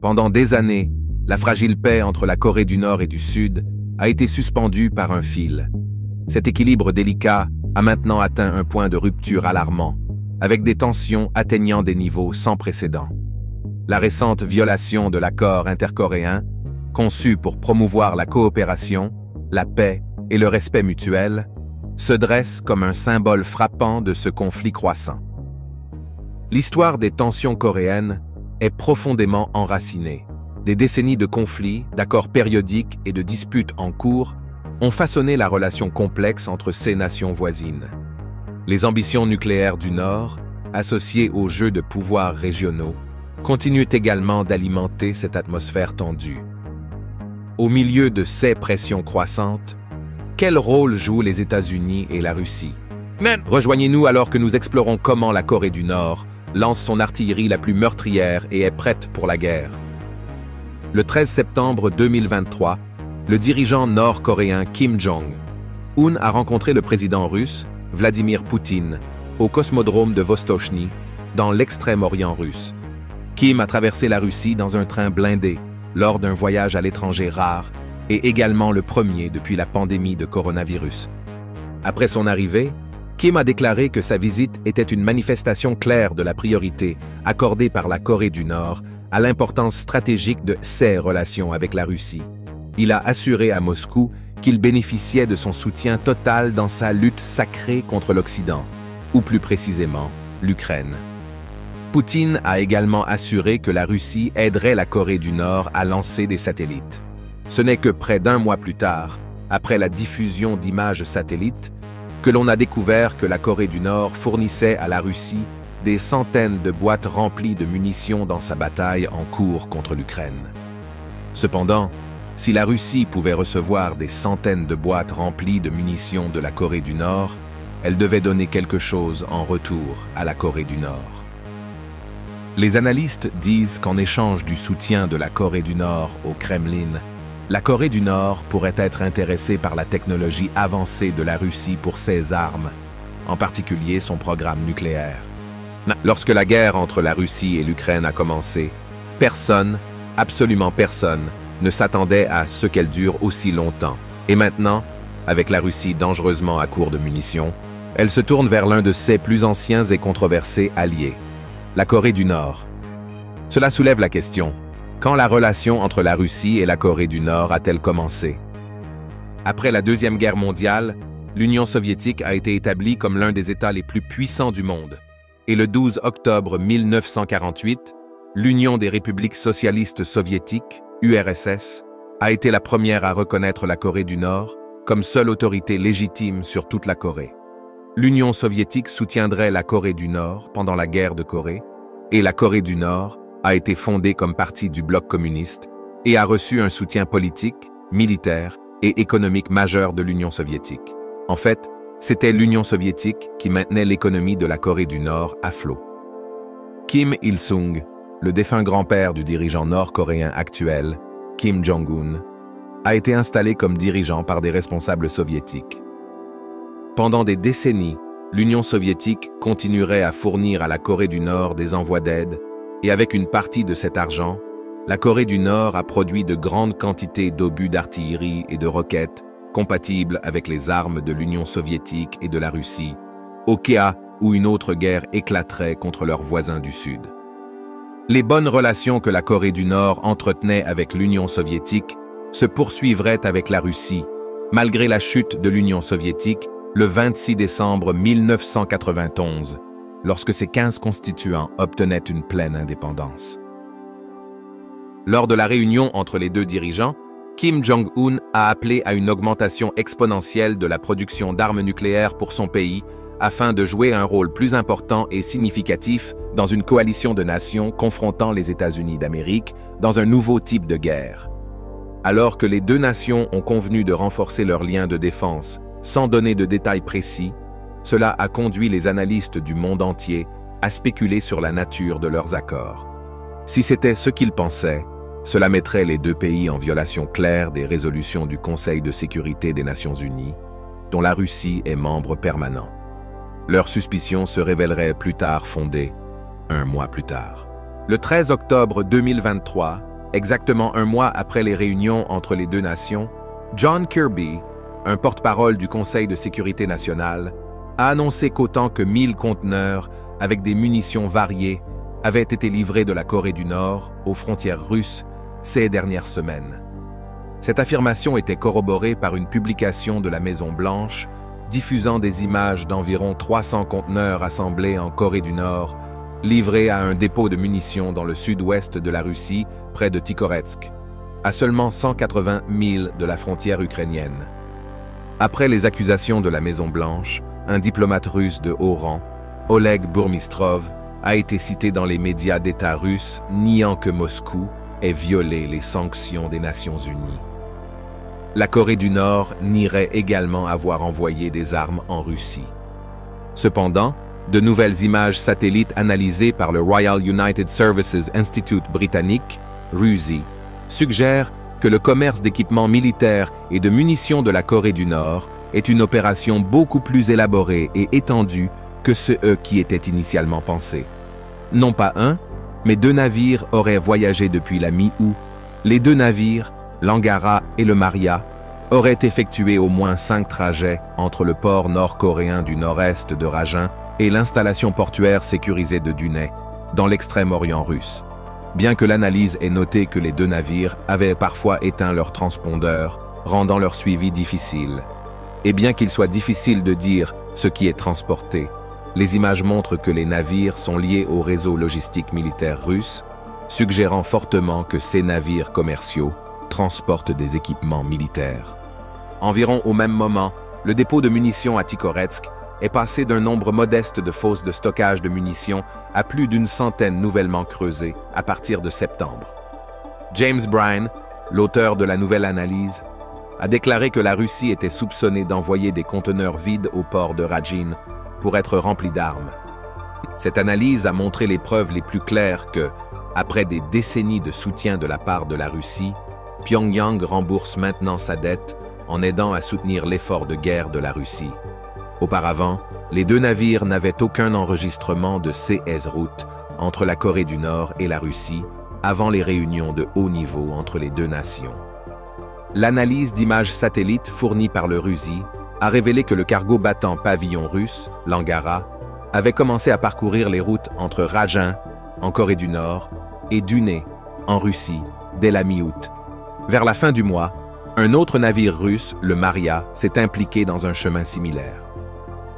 Pendant des années, la fragile paix entre la Corée du Nord et du Sud a été suspendue par un fil. Cet équilibre délicat a maintenant atteint un point de rupture alarmant, avec des tensions atteignant des niveaux sans précédent. La récente violation de l'accord intercoréen, conçu pour promouvoir la coopération, la paix et le respect mutuel, se dresse comme un symbole frappant de ce conflit croissant. L'histoire des tensions coréennes est profondément enracinée. Des décennies de conflits, d'accords périodiques et de disputes en cours ont façonné la relation complexe entre ces nations voisines. Les ambitions nucléaires du Nord, associées aux jeux de pouvoir régionaux, continuent également d'alimenter cette atmosphère tendue. Au milieu de ces pressions croissantes, quel rôle jouent les États-Unis et la Russie? Rejoignez-nous alors que nous explorons comment la Corée du Nord lance son artillerie la plus meurtrière et est prête pour la guerre. Le 13 septembre 2023, le dirigeant nord-coréen Kim Jong-un a rencontré le président russe, Vladimir Poutine, au cosmodrome de Vostochny, dans l'extrême-orient russe. Kim a traversé la Russie dans un train blindé, lors d'un voyage à l'étranger rare, et également le premier depuis la pandémie de coronavirus. Après son arrivée, Kim a déclaré que sa visite était une manifestation claire de la priorité accordée par la Corée du Nord à l'importance stratégique de ses relations avec la Russie. Il a assuré à Moscou qu'il bénéficiait de son soutien total dans sa lutte sacrée contre l'Occident, ou plus précisément, l'Ukraine. Poutine a également assuré que la Russie aiderait la Corée du Nord à lancer des satellites. Ce n'est que près d'un mois plus tard, après la diffusion d'images satellites, que l'on a découvert que la Corée du Nord fournissait à la Russie des centaines de boîtes remplies de munitions dans sa bataille en cours contre l'Ukraine. Cependant, si la Russie pouvait recevoir des centaines de boîtes remplies de munitions de la Corée du Nord, elle devait donner quelque chose en retour à la Corée du Nord. Les analystes disent qu'en échange du soutien de la Corée du Nord au Kremlin, la Corée du Nord pourrait être intéressée par la technologie avancée de la Russie pour ses armes, en particulier son programme nucléaire. Lorsque la guerre entre la Russie et l'Ukraine a commencé, personne, absolument personne, ne s'attendait à ce qu'elle dure aussi longtemps. Et maintenant, avec la Russie dangereusement à court de munitions, elle se tourne vers l'un de ses plus anciens et controversés alliés, la Corée du Nord. Cela soulève la question: quand la relation entre la Russie et la Corée du Nord a-t-elle commencé? Après la Deuxième Guerre mondiale, l'Union soviétique a été établie comme l'un des États les plus puissants du monde. Et le 12 octobre 1948, l'Union des républiques socialistes soviétiques, URSS, a été la première à reconnaître la Corée du Nord comme seule autorité légitime sur toute la Corée. L'Union soviétique soutiendrait la Corée du Nord pendant la guerre de Corée, et la Corée du Nord a été fondée comme partie du bloc communiste et a reçu un soutien politique, militaire et économique majeur de l'Union soviétique. En fait, c'était l'Union soviétique qui maintenait l'économie de la Corée du Nord à flot. Kim Il-sung, le défunt grand-père du dirigeant nord-coréen actuel, Kim Jong-un, a été installé comme dirigeant par des responsables soviétiques. Pendant des décennies, l'Union soviétique continuerait à fournir à la Corée du Nord des envois d'aide, et avec une partie de cet argent, la Corée du Nord a produit de grandes quantités d'obus d'artillerie et de roquettes compatibles avec les armes de l'Union soviétique et de la Russie, au cas où une autre guerre éclaterait contre leurs voisins du Sud. Les bonnes relations que la Corée du Nord entretenait avec l'Union soviétique se poursuivraient avec la Russie, malgré la chute de l'Union soviétique le 26 décembre 1991, lorsque ses 15 constituants obtenaient une pleine indépendance. Lors de la réunion entre les deux dirigeants, Kim Jong-un a appelé à une augmentation exponentielle de la production d'armes nucléaires pour son pays afin de jouer un rôle plus important et significatif dans une coalition de nations confrontant les États-Unis d'Amérique dans un nouveau type de guerre. Alors que les deux nations ont convenu de renforcer leurs liens de défense sans donner de détails précis, cela a conduit les analystes du monde entier à spéculer sur la nature de leurs accords. Si c'était ce qu'ils pensaient, cela mettrait les deux pays en violation claire des résolutions du Conseil de sécurité des Nations Unies, dont la Russie est membre permanent. Leurs suspicions se révéleraient plus tard fondées, un mois plus tard. Le 13 octobre 2023, Exactement un mois après les réunions entre les deux nations, John Kirby, un porte-parole du Conseil de sécurité nationale, a annoncé qu'autant que 1000 conteneurs avec des munitions variées avaient été livrés de la Corée du Nord aux frontières russes ces dernières semaines. Cette affirmation était corroborée par une publication de la Maison-Blanche diffusant des images d'environ 300 conteneurs assemblés en Corée du Nord, livrés à un dépôt de munitions dans le sud-ouest de la Russie, près de Tikhoretsk, à seulement 180 000 de la frontière ukrainienne. Après les accusations de la Maison-Blanche, un diplomate russe de haut rang, Oleg Bourmistrov, a été cité dans les médias d'État russes niant que Moscou ait violé les sanctions des Nations Unies. La Corée du Nord nierait également avoir envoyé des armes en Russie. Cependant, de nouvelles images satellites analysées par le Royal United Services Institute britannique, RUSI, suggèrent que le commerce d'équipements militaires et de munitions de la Corée du Nord est une opération beaucoup plus élaborée et étendue que ce qui était initialement pensé. Non pas un, mais 2 navires auraient voyagé depuis la mi-août. Les 2 navires, l'Angara et le Maria, auraient effectué au moins 5 trajets entre le port nord-coréen du nord-est de Rajin et l'installation portuaire sécurisée de Dunay, dans l'extrême-orient russe. Bien que l'analyse ait noté que les 2 navires avaient parfois éteint leurs transpondeurs, rendant leur suivi difficile. Et bien qu'il soit difficile de dire ce qui est transporté, les images montrent que les navires sont liés au réseau logistique militaire russe, suggérant fortement que ces navires commerciaux transportent des équipements militaires. Environ au même moment, le dépôt de munitions à Tikhoretsk est passé d'un nombre modeste de fosses de stockage de munitions à plus d'une centaine nouvellement creusées à partir de septembre. James Bryan, l'auteur de la nouvelle analyse, a déclaré que la Russie était soupçonnée d'envoyer des conteneurs vides au port de Rajin pour être remplis d'armes. Cette analyse a montré les preuves les plus claires que, après des décennies de soutien de la part de la Russie, Pyongyang rembourse maintenant sa dette en aidant à soutenir l'effort de guerre de la Russie. Auparavant, les 2 navires n'avaient aucun enregistrement de CS route entre la Corée du Nord et la Russie avant les réunions de haut niveau entre les 2 nations. L'analyse d'images satellites fournie par le RUSI a révélé que le cargo battant pavillon russe, l'Angara, avait commencé à parcourir les routes entre Rajin, en Corée du Nord, et Dunay, en Russie, dès la mi-août. Vers la fin du mois, un autre navire russe, le Maria, s'est impliqué dans un chemin similaire.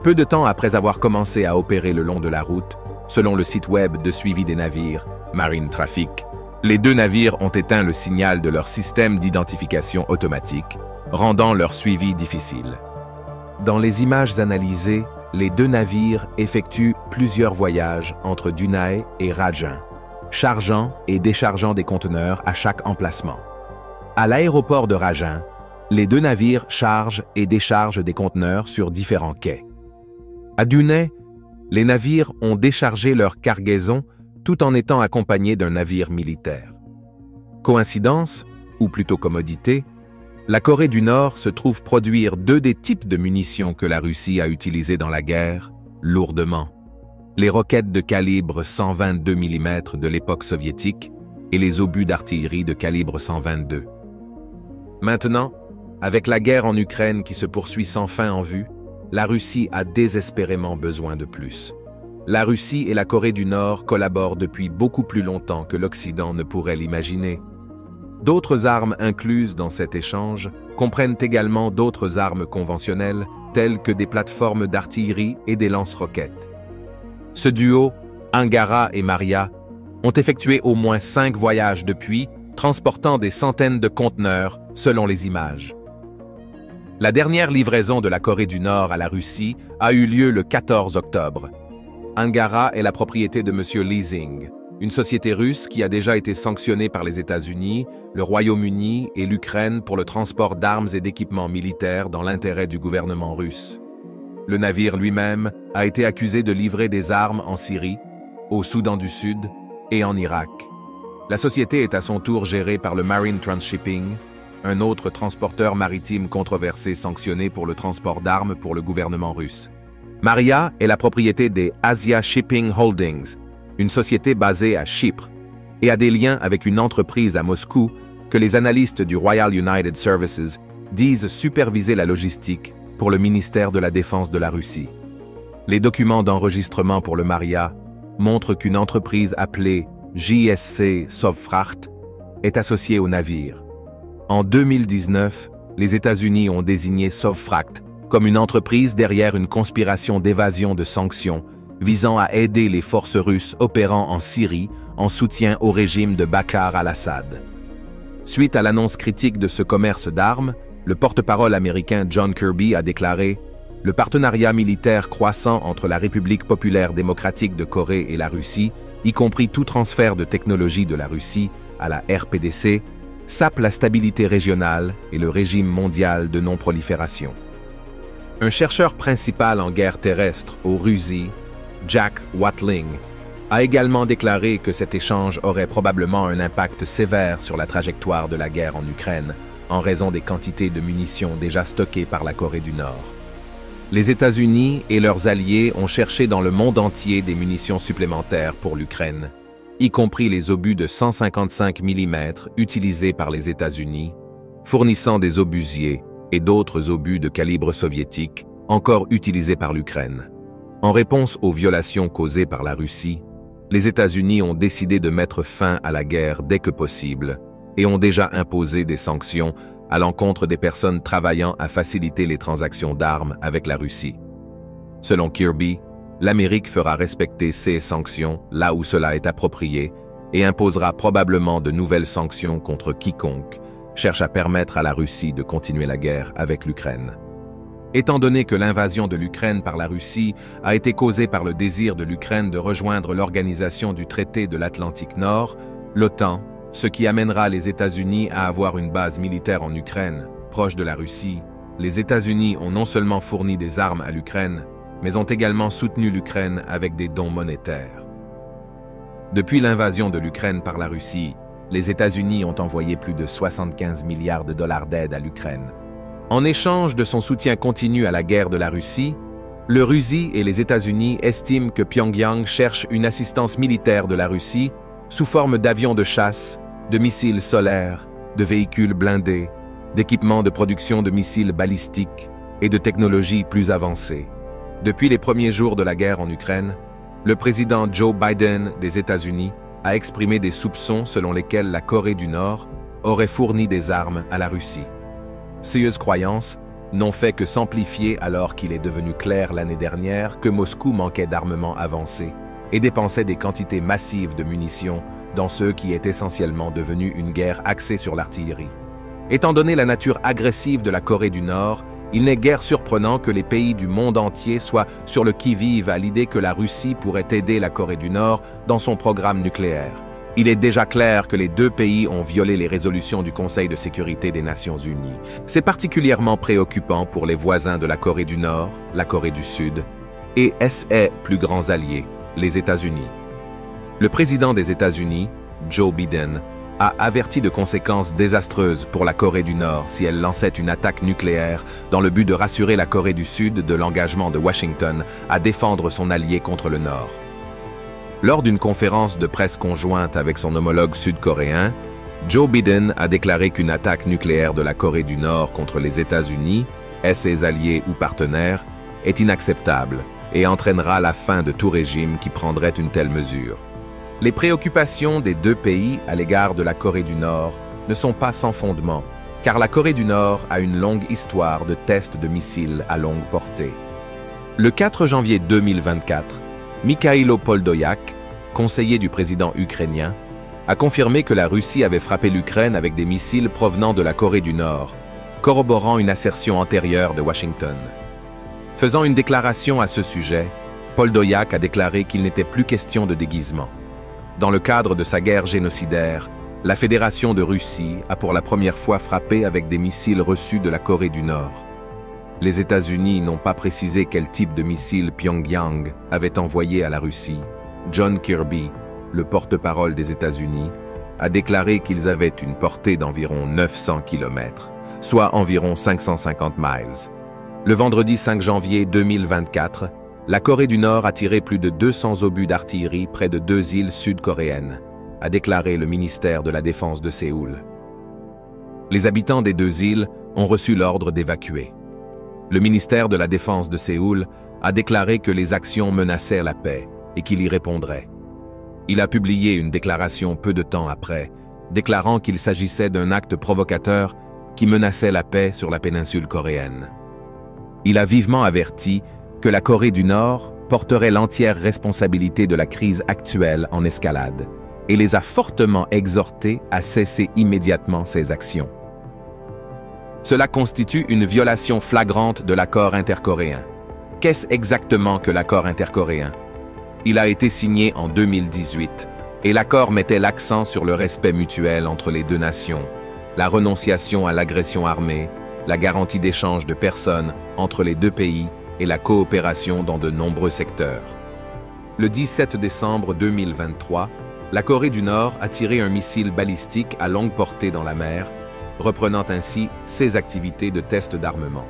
Peu de temps après avoir commencé à opérer le long de la route, selon le site web de suivi des navires, Marine Traffic, les 2 navires ont éteint le signal de leur système d'identification automatique, rendant leur suivi difficile. Dans les images analysées, les 2 navires effectuent plusieurs voyages entre Dunay et Rajin, chargeant et déchargeant des conteneurs à chaque emplacement. À l'aéroport de Rajin, les 2 navires chargent et déchargent des conteneurs sur différents quais. À Dunay, les navires ont déchargé leur cargaison tout en étant accompagnés d'un navire militaire. Coïncidence, ou plutôt commodité, la Corée du Nord se trouve produire 2 des types de munitions que la Russie a utilisées dans la guerre, lourdement. Les roquettes de calibre 122 mm de l'époque soviétique et les obus d'artillerie de calibre 122. Maintenant, avec la guerre en Ukraine qui se poursuit sans fin en vue, la Russie a désespérément besoin de plus. La Russie et la Corée du Nord collaborent depuis beaucoup plus longtemps que l'Occident ne pourrait l'imaginer. D'autres armes incluses dans cet échange comprennent également d'autres armes conventionnelles, telles que des plateformes d'artillerie et des lance-roquettes. Ce duo, Angara et Maria, ont effectué au moins 5 voyages depuis, transportant des centaines de conteneurs, selon les images. La dernière livraison de la Corée du Nord à la Russie a eu lieu le 14 octobre. Angara est la propriété de M. Leasing, une société russe qui a déjà été sanctionnée par les États-Unis, le Royaume-Uni et l'Ukraine pour le transport d'armes et d'équipements militaires dans l'intérêt du gouvernement russe. Le navire lui-même a été accusé de livrer des armes en Syrie, au Soudan du Sud et en Irak. La société est à son tour gérée par le Marine Transshipping, un autre transporteur maritime controversé sanctionné pour le transport d'armes pour le gouvernement russe. Maria est la propriété des Asia Shipping Holdings, une société basée à Chypre, et a des liens avec une entreprise à Moscou que les analystes du Royal United Services disent superviser la logistique pour le ministère de la Défense de la Russie. Les documents d'enregistrement pour le Maria montrent qu'une entreprise appelée JSC Sovfracht est associée au navire. En 2019, les États-Unis ont désigné Sovfracht comme une entreprise derrière une conspiration d'évasion de sanctions visant à aider les forces russes opérant en Syrie en soutien au régime de Bachar al-Assad. Suite à l'annonce critique de ce commerce d'armes, le porte-parole américain John Kirby a déclaré « Le partenariat militaire croissant entre la République populaire démocratique de Corée et la Russie, y compris tout transfert de technologie de la Russie à la RPDC, sape la stabilité régionale et le régime mondial de non-prolifération. » Un chercheur principal en guerre terrestre au RUSI, Jack Watling, a également déclaré que cet échange aurait probablement un impact sévère sur la trajectoire de la guerre en Ukraine, en raison des quantités de munitions déjà stockées par la Corée du Nord. Les États-Unis et leurs alliés ont cherché dans le monde entier des munitions supplémentaires pour l'Ukraine, y compris les obus de 155 mm utilisés par les États-Unis, fournissant des obusiers et d'autres obus de calibre soviétique encore utilisés par l'Ukraine. En réponse aux violations causées par la Russie, les États-Unis ont décidé de mettre fin à la guerre dès que possible et ont déjà imposé des sanctions à l'encontre des personnes travaillant à faciliter les transactions d'armes avec la Russie. Selon Kirby, l'Amérique fera respecter ces sanctions là où cela est approprié et imposera probablement de nouvelles sanctions contre quiconque cherche à permettre à la Russie de continuer la guerre avec l'Ukraine. Étant donné que l'invasion de l'Ukraine par la Russie a été causée par le désir de l'Ukraine de rejoindre l'organisation du traité de l'Atlantique Nord, l'OTAN, ce qui amènera les États-Unis à avoir une base militaire en Ukraine, proche de la Russie, les États-Unis ont non seulement fourni des armes à l'Ukraine, mais ont également soutenu l'Ukraine avec des dons monétaires. Depuis l'invasion de l'Ukraine par la Russie, les États-Unis ont envoyé plus de 75 milliards de dollars d'aide à l'Ukraine. En échange de son soutien continu à la guerre de la Russie, le RUSI et les États-Unis estiment que Pyongyang cherche une assistance militaire de la Russie sous forme d'avions de chasse, de missiles solaires, de véhicules blindés, d'équipements de production de missiles balistiques et de technologies plus avancées. Depuis les premiers jours de la guerre en Ukraine, le président Joe Biden des États-Unis a exprimé des soupçons selon lesquels la Corée du Nord aurait fourni des armes à la Russie. Ces croyances n'ont fait que s'amplifier alors qu'il est devenu clair l'année dernière que Moscou manquait d'armement avancé et dépensait des quantités massives de munitions dans ce qui est essentiellement devenu une guerre axée sur l'artillerie. Étant donné la nature agressive de la Corée du Nord, il n'est guère surprenant que les pays du monde entier soient sur le qui-vive à l'idée que la Russie pourrait aider la Corée du Nord dans son programme nucléaire. Il est déjà clair que les deux pays ont violé les résolutions du Conseil de sécurité des Nations Unies. C'est particulièrement préoccupant pour les voisins de la Corée du Nord, la Corée du Sud, et ses plus grands alliés, les États-Unis. Le président des États-Unis, Joe Biden, a averti de conséquences désastreuses pour la Corée du Nord si elle lançait une attaque nucléaire dans le but de rassurer la Corée du Sud de l'engagement de Washington à défendre son allié contre le Nord. Lors d'une conférence de presse conjointe avec son homologue sud-coréen, Joe Biden a déclaré qu'une attaque nucléaire de la Corée du Nord contre les États-Unis, et ses alliés ou partenaires, est inacceptable et entraînera la fin de tout régime qui prendrait une telle mesure. Les préoccupations des deux pays à l'égard de la Corée du Nord ne sont pas sans fondement, car la Corée du Nord a une longue histoire de tests de missiles à longue portée. Le 4 janvier 2024, Mikhailo Podolyak, conseiller du président ukrainien, a confirmé que la Russie avait frappé l'Ukraine avec des missiles provenant de la Corée du Nord, corroborant une assertion antérieure de Washington. Faisant une déclaration à ce sujet, Podolyak a déclaré qu'il n'était plus question de déguisement. Dans le cadre de sa guerre génocidaire, la Fédération de Russie a pour la première fois frappé avec des missiles reçus de la Corée du Nord. Les États-Unis n'ont pas précisé quel type de missile Pyongyang avait envoyé à la Russie. John Kirby, le porte-parole des États-Unis, a déclaré qu'ils avaient une portée d'environ 900 km, soit environ 550 miles. Le vendredi 5 janvier 2024, la Corée du Nord a tiré plus de 200 obus d'artillerie près de deux îles sud-coréennes, a déclaré le ministère de la Défense de Séoul. Les habitants des deux îles ont reçu l'ordre d'évacuer. Le ministère de la Défense de Séoul a déclaré que les actions menaçaient la paix et qu'il y répondrait. Il a publié une déclaration peu de temps après, déclarant qu'il s'agissait d'un acte provocateur qui menaçait la paix sur la péninsule coréenne. Il a vivement averti que la Corée du Nord porterait l'entière responsabilité de la crise actuelle en escalade et les a fortement exhortés à cesser immédiatement ces actions. Cela constitue une violation flagrante de l'accord intercoréen. Qu'est-ce exactement que l'accord intercoréen? Il a été signé en 2018 et l'accord mettait l'accent sur le respect mutuel entre les deux nations, la renonciation à l'agression armée, la garantie d'échange de personnes entre les deux pays et la coopération dans de nombreux secteurs. Le 17 décembre 2023, la Corée du Nord a tiré un missile balistique à longue portée dans la mer, reprenant ainsi ses activités de test d'armement.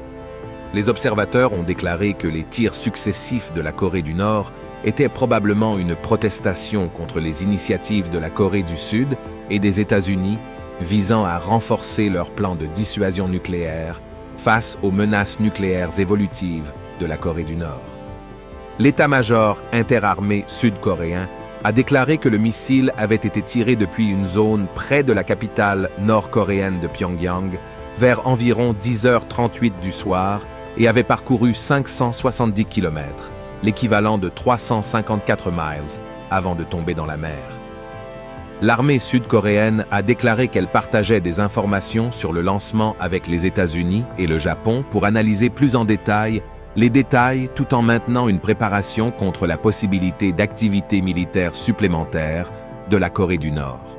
Les observateurs ont déclaré que les tirs successifs de la Corée du Nord étaient probablement une protestation contre les initiatives de la Corée du Sud et des États-Unis visant à renforcer leur plan de dissuasion nucléaire face aux menaces nucléaires évolutives de la Corée du Nord. L'état-major interarmé sud-coréen a déclaré que le missile avait été tiré depuis une zone près de la capitale nord-coréenne de Pyongyang vers environ 10h38 du soir et avait parcouru 570 km, l'équivalent de 354 miles, avant de tomber dans la mer. L'armée sud-coréenne a déclaré qu'elle partageait des informations sur le lancement avec les États-Unis et le Japon pour analyser plus en détail les détails tout en maintenant une préparation contre la possibilité d'activités militaires supplémentaires de la Corée du Nord.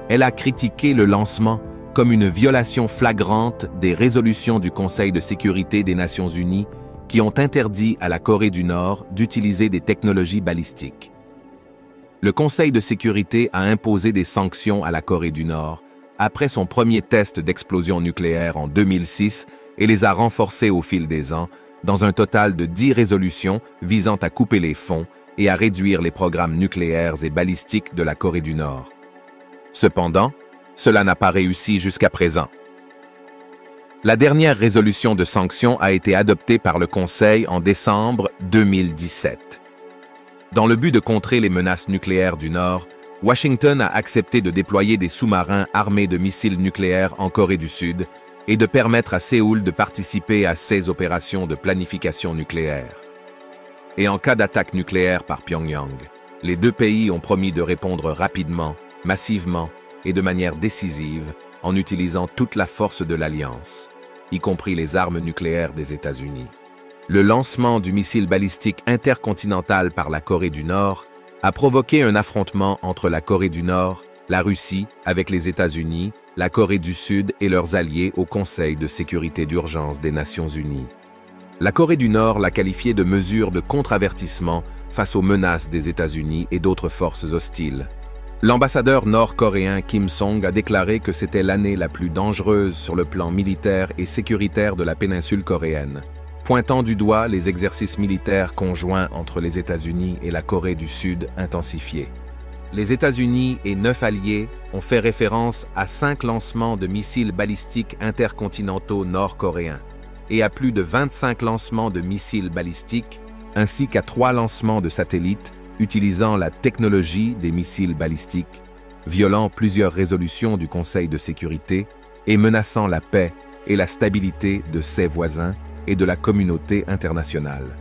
Elle a critiqué le lancement comme une violation flagrante des résolutions du Conseil de sécurité des Nations Unies qui ont interdit à la Corée du Nord d'utiliser des technologies balistiques. Le Conseil de sécurité a imposé des sanctions à la Corée du Nord après son premier test d'explosion nucléaire en 2006 et les a renforcées au fil des ans, dans un total de 10 résolutions visant à couper les fonds et à réduire les programmes nucléaires et balistiques de la Corée du Nord. Cependant, cela n'a pas réussi jusqu'à présent. La dernière résolution de sanctions a été adoptée par le Conseil en décembre 2017. Dans le but de contrer les menaces nucléaires du Nord, Washington a accepté de déployer des sous-marins armés de missiles nucléaires en Corée du Sud et de permettre à Séoul de participer à ces opérations de planification nucléaire. Et en cas d'attaque nucléaire par Pyongyang, les deux pays ont promis de répondre rapidement, massivement et de manière décisive en utilisant toute la force de l'Alliance, y compris les armes nucléaires des États-Unis. Le lancement du missile balistique intercontinental par la Corée du Nord a provoqué un affrontement entre la Corée du Nord, la Russie avec les États-Unis, la Corée du Sud et leurs alliés au Conseil de sécurité d'urgence des Nations Unies. La Corée du Nord l'a qualifié de mesure de contre-avertissement face aux menaces des États-Unis et d'autres forces hostiles. L'ambassadeur nord-coréen Kim Song a déclaré que c'était l'année la plus dangereuse sur le plan militaire et sécuritaire de la péninsule coréenne, pointant du doigt les exercices militaires conjoints entre les États-Unis et la Corée du Sud intensifiés. Les États-Unis et 9 alliés ont fait référence à 5 lancements de missiles balistiques intercontinentaux nord-coréens et à plus de 25 lancements de missiles balistiques, ainsi qu'à 3 lancements de satellites utilisant la technologie des missiles balistiques, violant plusieurs résolutions du Conseil de sécurité et menaçant la paix et la stabilité de ses voisins et de la communauté internationale.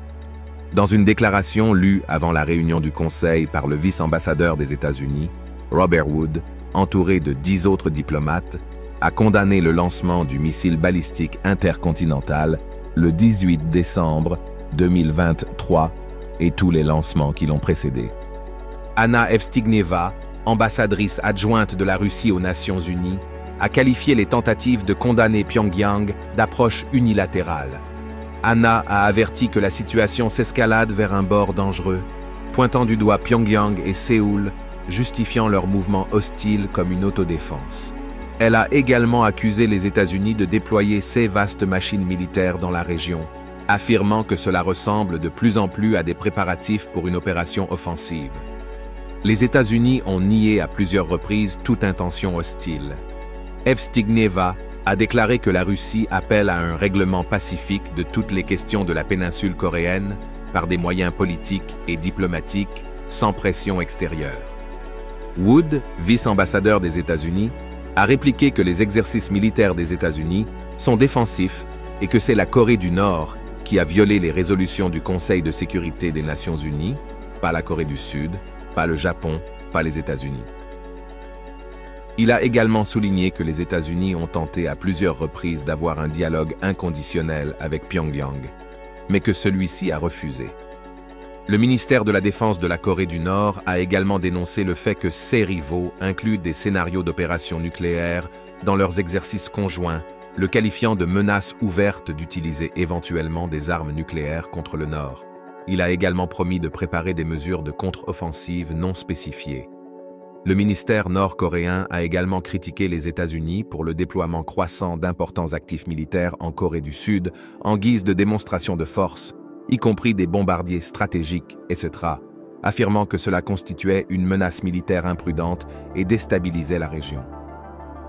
Dans une déclaration lue avant la réunion du Conseil par le vice-ambassadeur des États-Unis, Robert Wood, entouré de 10 autres diplomates, a condamné le lancement du missile balistique intercontinental le 18 décembre 2023 et tous les lancements qui l'ont précédé. Anna Evstigneva, ambassadrice adjointe de la Russie aux Nations Unies, a qualifié les tentatives de condamner Pyongyang d'approche unilatérale. Anna a averti que la situation s'escalade vers un bord dangereux, pointant du doigt Pyongyang et Séoul, justifiant leur mouvement hostile comme une autodéfense. Elle a également accusé les États-Unis de déployer ces vastes machines militaires dans la région, affirmant que cela ressemble de plus en plus à des préparatifs pour une opération offensive. Les États-Unis ont nié à plusieurs reprises toute intention hostile. Evstigneva a déclaré que la Russie appelle à un règlement pacifique de toutes les questions de la péninsule coréenne par des moyens politiques et diplomatiques sans pression extérieure. Wood, vice-ambassadeur des États-Unis, a répliqué que les exercices militaires des États-Unis sont défensifs et que c'est la Corée du Nord qui a violé les résolutions du Conseil de sécurité des Nations Unies, pas la Corée du Sud, pas le Japon, pas les États-Unis. Il a également souligné que les États-Unis ont tenté à plusieurs reprises d'avoir un dialogue inconditionnel avec Pyongyang, mais que celui-ci a refusé. Le ministère de la Défense de la Corée du Nord a également dénoncé le fait que ses rivaux incluent des scénarios d'opérations nucléaires dans leurs exercices conjoints, le qualifiant de menace ouverte d'utiliser éventuellement des armes nucléaires contre le Nord. Il a également promis de préparer des mesures de contre-offensive non spécifiées. Le ministère nord-coréen a également critiqué les États-Unis pour le déploiement croissant d'importants actifs militaires en Corée du Sud en guise de démonstration de force, y compris des bombardiers stratégiques, etc., affirmant que cela constituait une menace militaire imprudente et déstabilisait la région.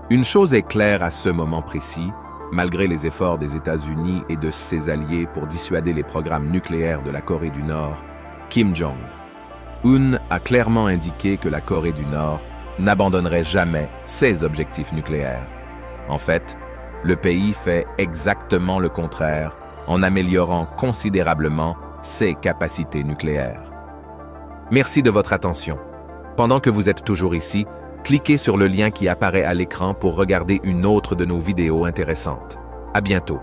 Une chose est claire à ce moment précis, malgré les efforts des États-Unis et de ses alliés pour dissuader les programmes nucléaires de la Corée du Nord, Kim Jong-un a clairement indiqué que la Corée du Nord n'abandonnerait jamais ses objectifs nucléaires. En fait, le pays fait exactement le contraire en améliorant considérablement ses capacités nucléaires. Merci de votre attention. Pendant que vous êtes toujours ici, cliquez sur le lien qui apparaît à l'écran pour regarder une autre de nos vidéos intéressantes. À bientôt.